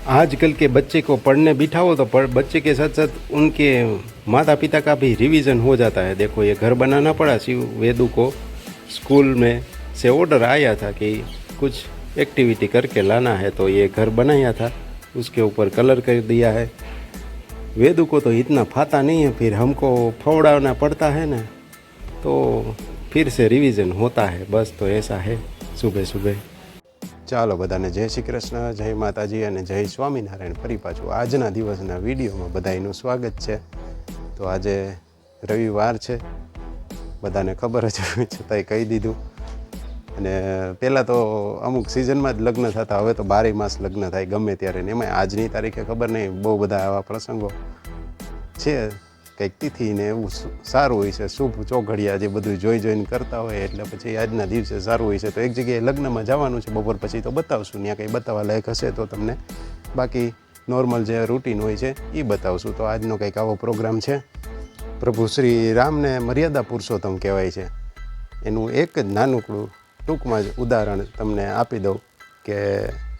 आजकल के बच्चे को पढ़ने बिठाओ तो बच्चे के साथ साथ उनके माता पिता का भी रिवीजन हो जाता है। देखो ये घर बनाना पड़ा शिव वेदू को। स्कूल में से ऑर्डर आया था कि कुछ एक्टिविटी करके लाना है, तो ये घर बनाया था, उसके ऊपर कलर कर दिया है। वेदू को तो इतना फाता नहीं है, फिर हमको फौड़ाना पड़ता है ना, तो फिर से रिवीजन होता है बस। तो ऐसा है सुबह सुबह। ચાલો બધાને જય શ્રી કૃષ્ણ, જય માતાજી અને જય સ્વામિનારાયણ। ફરી પાછું આજના દિવસના વિડીયોમાં બધાનું સ્વાગત છે। તો આજે રવિવાર છે, બધાને ખબર જ હોય, છતાંય કહી દીધું। અને પહેલાં તો અમુક સિઝનમાં જ લગ્ન થતા, હવે તો 12 માસ લગ્ન થાય ગમે ત્યારે ને એમાં આજની તારીખે ખબર નહીં, બહુ બધા આવા પ્રસંગો છે, કંઈક તિથિ ને એવું સારું હોય છે, શુભ ચોઘડિયા જે બધું જોઈને કરતા હોય, એટલે પછી આજના દિવસે સારું હોય છે। તો એક જગ્યાએ લગ્નમાં જવાનું છે, બપોર પછી તો બતાવશું, ત્યાં કંઈ બતાવવા લાયક હશે તો તમને, બાકી નોર્મલ જે રૂટીન હોય છે એ બતાવશું। તો આજનો કંઈક આવો પ્રોગ્રામ છે। પ્રભુ શ્રી રામને મર્યાદા પુરુષોત્તમ કહેવાય છે, એનું એક જ નાનકડું ટૂંકમાં જ ઉદાહરણ તમને આપી દઉં કે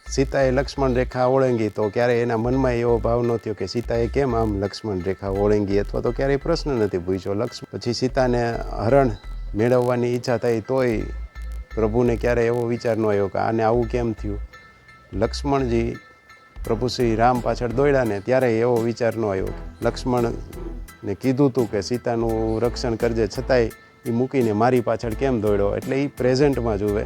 સીતાએ લક્ષ્મણ રેખા ઓળંગી, તો ક્યારેય એના મનમાં એવો ભાવ ન થયો કે સીતાએ કેમ આમ લક્ષ્મણ રેખા ઓળંગી, અથવા તો ક્યારેય પ્રશ્ન નથી પૂછ્યો। પછી સીતાને હરણ મેળવવાની ઈચ્છા થઈ, તોય પ્રભુને ક્યારેય એવો વિચાર ન આવ્યો કે આને આવું કેમ થયું। લક્ષ્મણજી પ્રભુ શ્રી રામ પાછળ દોડ્યા ને ત્યારે એવો વિચાર ન આવ્યો। લક્ષ્મણને કીધું હતું કે સીતાનું રક્ષણ કરજે, છતાંય એ મૂકીને મારી પાછળ કેમ દોડ્યો, એટલે એ પ્રેઝન્ટમાં જુએ।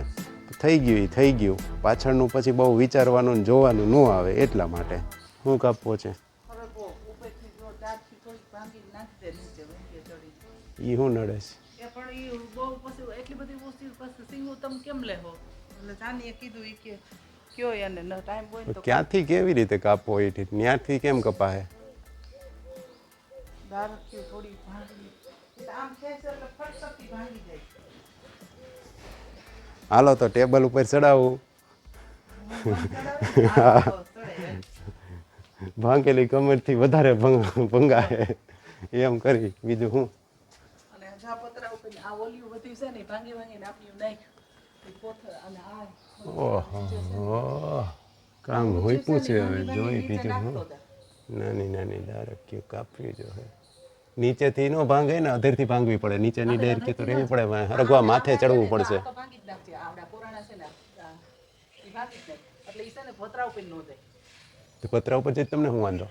થઈ ગયું, પાછળનું પછી બહુ વિચારવાનું ને જોવાનું ન આવે, એટલા માટે। શું કાપવો છે એ શું નડે છે? ક્યાંથી કેવી રીતે કાપવો, એથી ત્યાંથી કેમ કપાય? હાલો તો ટેબલ ઉપર ચડાવું, ભાંગેલી કમરથી વધારે ભંગાય એમ કરી, બીજું શું? ઓહો, કામ હોય પૂછે હવે જોઈ, બીજું શું? નાની ડાળખીઓ કાપવી જોઈએ, નીચેથી ન ભાંગે ને, અધેરથી ભાંગવી પડે, નીચેની ડાળખી તો રહેવી પડે, હરગવા માથે ચડવું પડશે। પતરા ઉપર જઈ તમને શું વાંધો?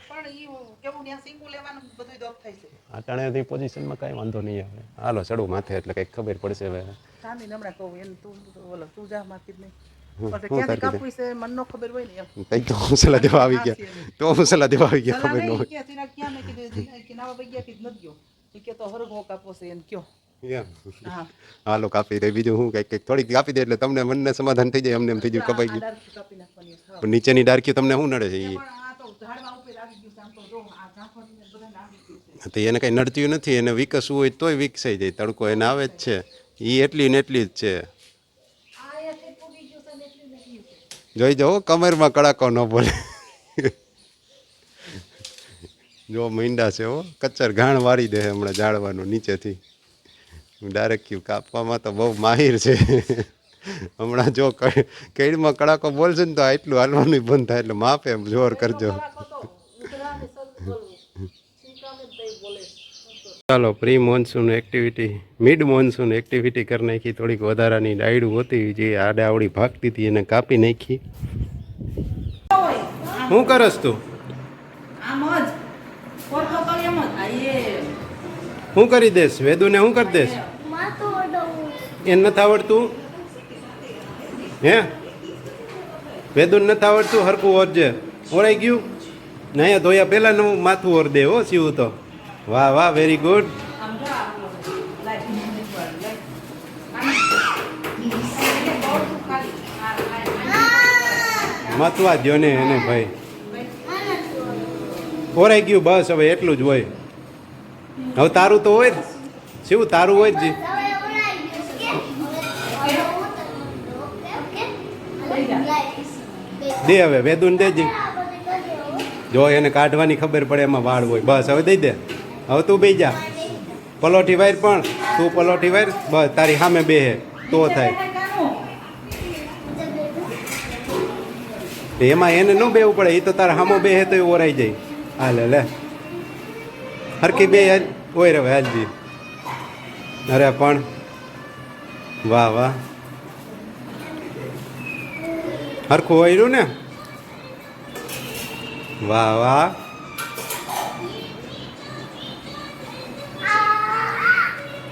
આટાણેથી પોઝિશનમાં કાંઈ વાંધો નહીં આવે। હાલો ચડવું માથે એટલે કંઈક ખબર પડશે હવે। તો હું સલાહ દેવા આવી ગયા, ખબર ન હોય। હાલો કાપી દે, બીજું શું? કંઈક થોડીક કાપી દે એટલે તમને મનને સમાધાન થઈ જાય, અમને એમ થઈ ગયું કપાઈ ગયું। પણ નીચેની ડાળખીઓ તમને શું નડે છે? તો એને કંઈ નડતું નથી, એને વિકસવું હોય તોય વિકસાઈ જાય, તડકો એને આવે જ છે, એ એટલી ને એટલી જ છે। જોઈ જાઓ કમરમાં કડાકો ન બોલે, જો મીંડા છે હો, કચ્ચર ઘાણ વાળી દે હમણાં જાળવાનું નીચેથી। ડાયરેક્ટ કાપવામાં તો બહુ માહિર છે। હમણાં જો કઈડમાં કડાકો બોલશે ને તો એટલું હાલવાનું બંધ થાય, એટલે માપે જોર કરજો। ચાલો pre monsoon activity, mid monsoon activity કરી નાખી, થોડીક વધારાની ડાયડું હતી જે આડે આવડી ભાગતી હતી એને કાપી નાખી। શું કરસ તું? શું કરી દેશ? વેદુને શું કરી દેશ? એને નથી આવડતું હે? વેદુને નથી આવડતું? હરકું ઓરજે, ઓળાઈ ગયું ને? અહીંયા ધોયા પહેલાં માથું ઓર દે હો શિવ તો। વાહ વાહ, વેરી ગુડ। મતવા દો ને એને ભાઈ, ઓરાઈ ગયું બસ, હવે એટલું જ હોય। હવે તારું તો હોય જ શિવ, તારું હોય જ દે, હવે વેદુને દેજે, જો એને કાઢવાની ખબર પડે એમાં વાળ હોય, બસ હવે દઈ દે। હવે તું બેસી જા, પલોઠી વાયર, પણ તું પલોઠી વાયર, બસ તારી સામે બેહે તો થાય। એમાં એને ન બેવું પડે, એ તો તારા હામો બે હે તો એ ઓરાઈ જાય. હાલે લે હરકી બે ઓય રે હાલજી. અરે પણ વાહ વાહ, હરખું ઓયરું ને, વાહ વાહ.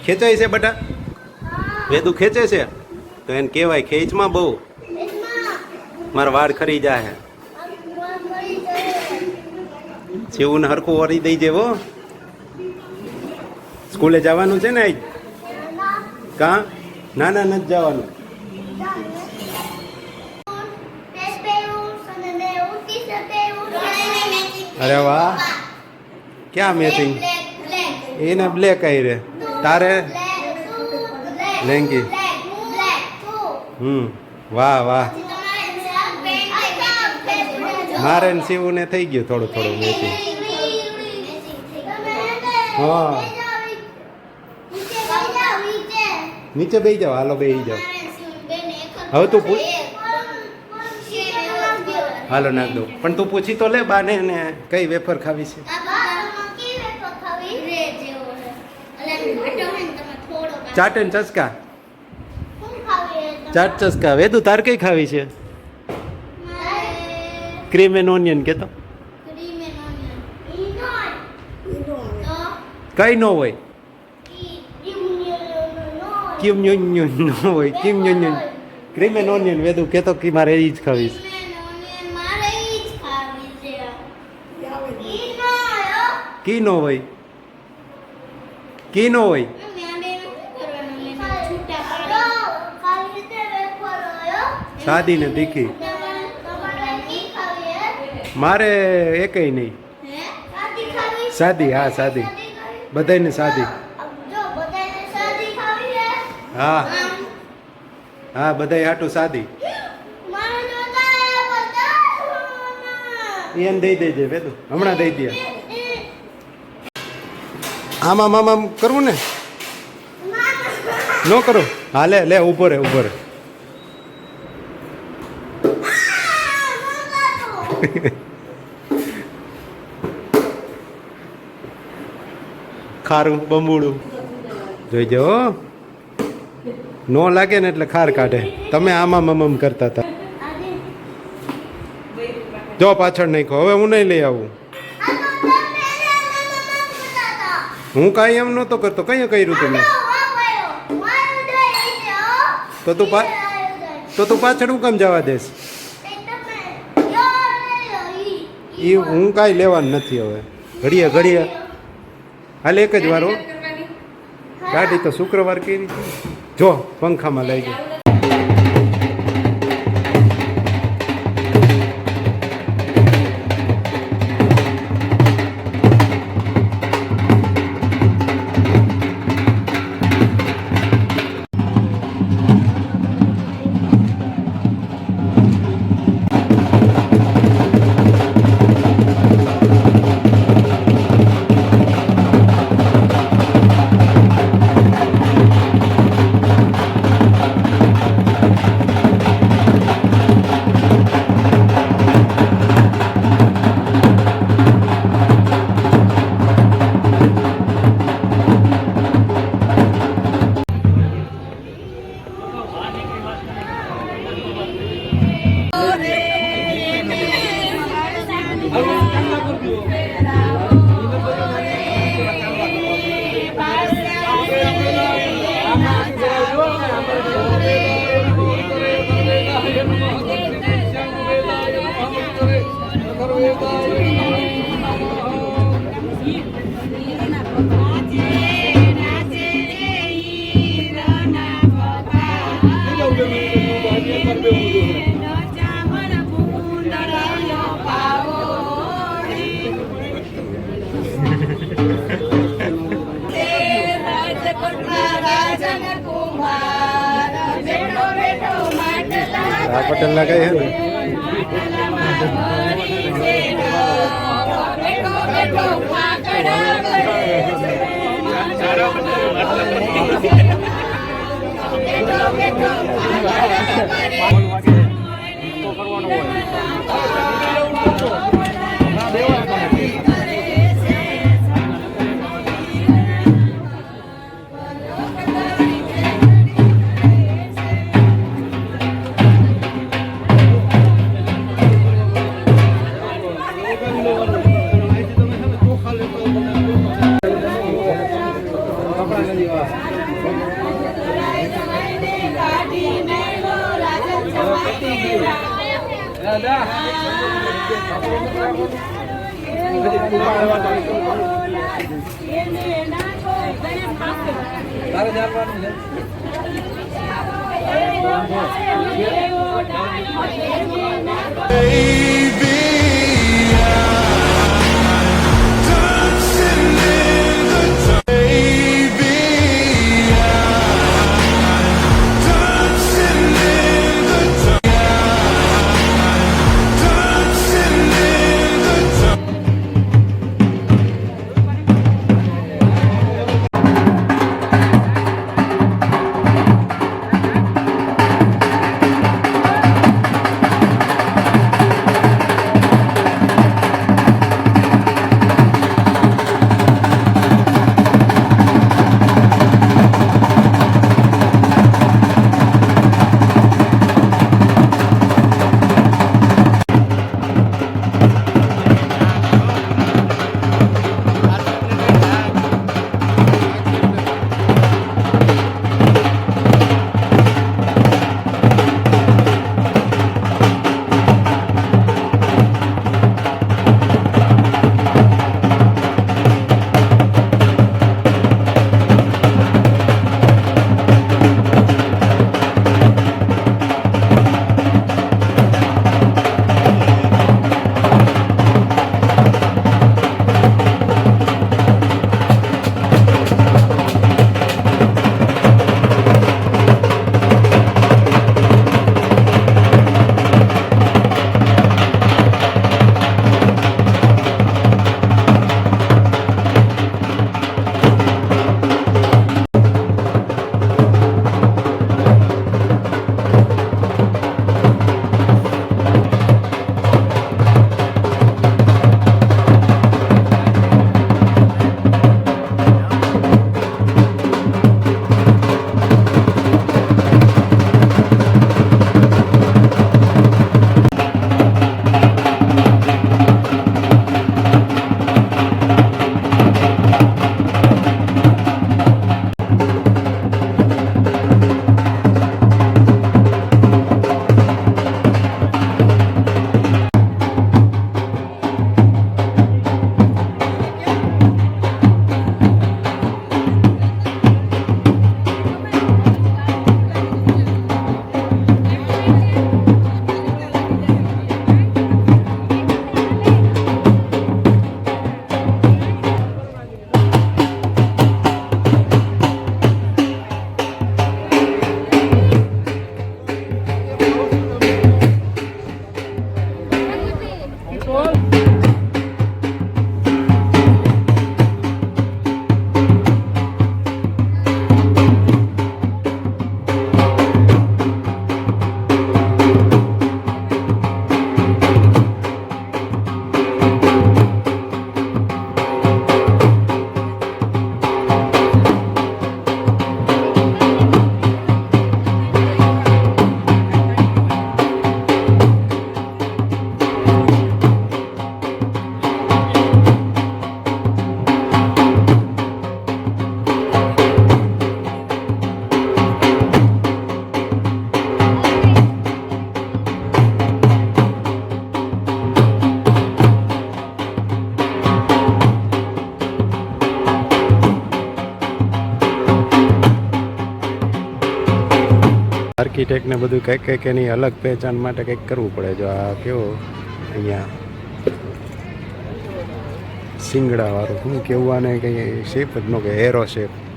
ખેંચાય છે બટા, વેદુ ખેંચે છે તો એને કહેવાય ખેંચમાં બહુ, મારા વાળ ખરી જાય. જેવું ને હરખું ઓરી દઈ જેવો. સ્કૂલે જવાનું છે ને આજ? કા ના ના નથી જવાનું. અરે વાહ, ક્યાં મેચિંગ? એને બ્લેક આવી રે, તારે લેંગી. વાહ વાહ. મારે ને શિવું ને થઈ ગયું થોડું થોડું મેચિંગ. હા નીચે બેસી જાઓ, હાલો બેસી જાઓ. હવે તું પૂછ, હાલો નાખ દો. પણ તું પૂછી તો લે બાને ને કઈ વેફર ખાવી છે. ચાટ એન્ડ ચસ્કા, ચાટ ચસ્કા. વેદુ તાર કઈ ખાવી છે? ક્રીમ એન્ડ ઓનિયન કેતો કઈ ન હોય. ક્રીમ ઓનિયન ન હોય, cream onion, cream and onion. Vedu કેતો કે મારે એ જ ખાવી છે. કી નો હોય, કી નો હોય. સાદી ને તીખી મારે એકય નહીં. સાદી, હા સાદી, બધાને સાદી. હા હા બધાય હાટું સાદી. એને દઈ દેજે વેદુ, હમણાં દઈ દે. આમાં આમ કરવું ને, ન કરો. હા લે લે, ઉભો રે ઉભો રે. ખારું બંબુડું જોઈજો, નો લાગે ને એટલે ખાર કાઢે. તમે આમાં મમ કરતા હતા. જો પાછળ નાખો. હવે હું નહીં લઈ આવું. હું કાંઈ એમ નહોતો કરતો. કઈ કર્યું તમે? તો તું પાછળ હું કેમ જવા દેશ? એ હું કાંઈ લેવાનું નથી હવે. ઘડીએ ઘડીએ હાલ એક જ વાર હો. ગાડી તો શુક્રવાર કરી છે. જો પંખામાં લઈ ગયો. પટેલ લગાઈ હે ને આર્કિટેક્ટને બધું કંઈક કંઈક એની અલગ પહેચાન માટે કંઈક કરવું પડે. જો આ કેવો અહીંયા સિંગડાવાળું શું કેવું આને કંઈ શેપ જ ન કે એરો શેપ.